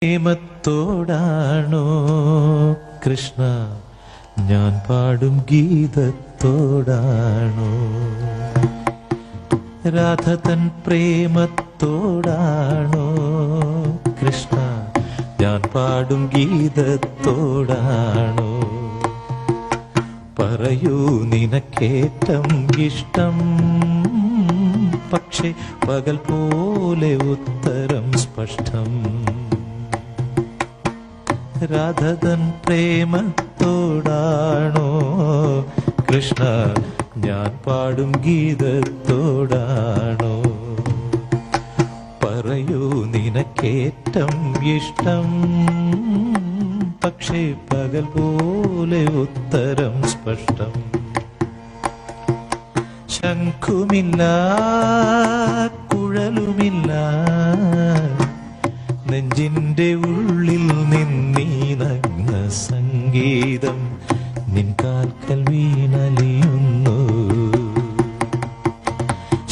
പ്രേമത്തോടാണോ കൃഷ്ണ ഞാൻ പാടും ഗീതത്തോടാണോ? രാധ തൻ പ്രേമത്തോടാണോ കൃഷ്ണ ഞാൻ പാടും ഗീതത്തോടാണോ? പറയൂ നിനക്കേറ്റം ഇഷ്ടം, പക്ഷേ പകൽ പോലെ ഉത്തരം സ്പഷ്ടം. രാധതൻ പ്രേമത്തോടാണോ കൃഷ്ണ ഞാൻ പാടും ഗീതത്തോടാണോ? പറയൂ നിനക്കേറ്റം ഇഷ്ടം, പക്ഷേ പകൽ പോലെ ഉത്തരം സ്പഷ്ടം. ശംഖുമില്ല കുഴലുമില്ല, നെഞ്ചിന്റെ ഉള്ളിൽ നിന്നീ നഗ്ന സംഗീതം നിൻ കാൽക്കൽ വീണലിയുന്നു.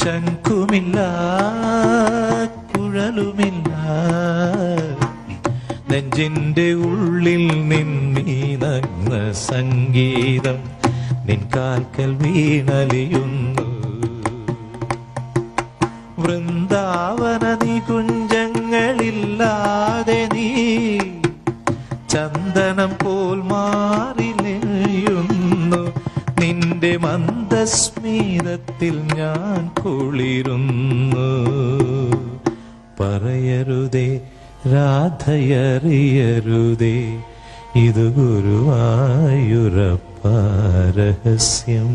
ശംഖുമില്ല കുഴലുമില്ല, നെഞ്ചിന്റെ ഉള്ളിൽ നിന്നീ നഗ്ന സംഗീതം നിൻ കാൽക്കൽ വീണലിയുന്നു. വൃന്ദാവന നികുഞ്ചങ്ങളില്ലാതെ നീ ചന്ദനം പോൽ മാറിലെയുന്നു. നിന്റെ മന്ദസ്മിതത്തിൽ ഞാൻ കുളിരുന്നു. പറയരുതേ രാധയറിയരുതേ, ഇത് ഗുരുവായൂരപ്പ രഹസ്യം.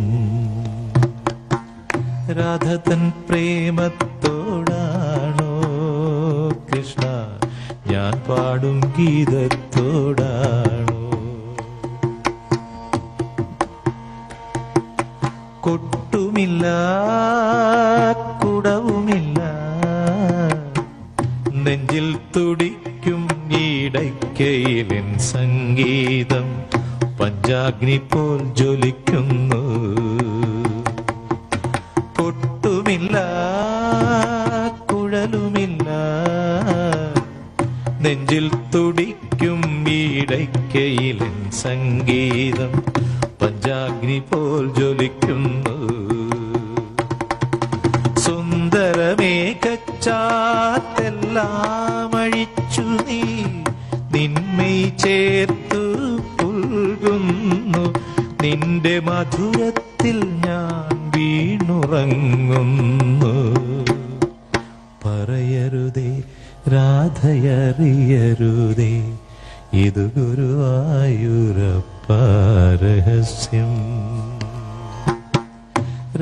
രാധ തൻ പ്രേമത്തോടാണോ കൃഷ്ണ ഞാൻ പാടും ഗീതത്തോടാണോ? കൊട്ടുമില്ല കുടവുമില്ല, നെഞ്ചിൽ തുടിക്കും ഈടയ്ക്കയിലിൻ സംഗീതം പഞ്ചാഗ്നി പോൽ ജ്വലിക്കുന്നു. കൊട്ടുമില്ല കുഴലുമില്ല, നെഞ്ചിൽ തുടിക്കും ഈടയ്ക്കയിലിൻ സംഗീതം പഞ്ചാഗ്നി പോൽ ജ്വലിക്കുന്നു. സുന്ദരമേഘച്ചാത്തെല്ലാം അഴിച്ചു നീ നിന്മയി ചേർത്തു പുൽകുന്നു. നിന്റെ മധുരത്തിൽ ഞാൻ വീണുറങ്ങുന്നു. പറയരുതേ രാധയറിയരുതേ, ഇത് ഗുരുവായൂരപ്പ രഹസ്യം.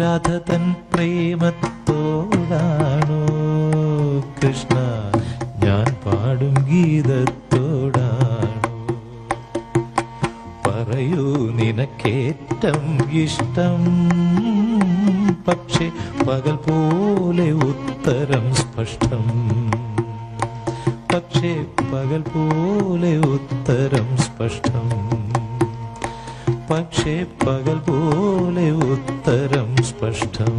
രാധ തൻ പ്രേമത്തോടാണോ കൃഷ്ണ ഞാൻ പാടും ഗീതത്തോടാണോ? പറയൂ നിനക്കേറ്റം ഇഷ്ടം, പക്ഷേ പകൽ പോലെ ഉത്തരം സ്പഷ്ടം. പക്ഷേ പകൽ പോലെ ഉത്തരം സ്പഷ്ടം. പക്ഷേ പകൽ പോലെ ഉത്തരം സ്പഷ്ടം.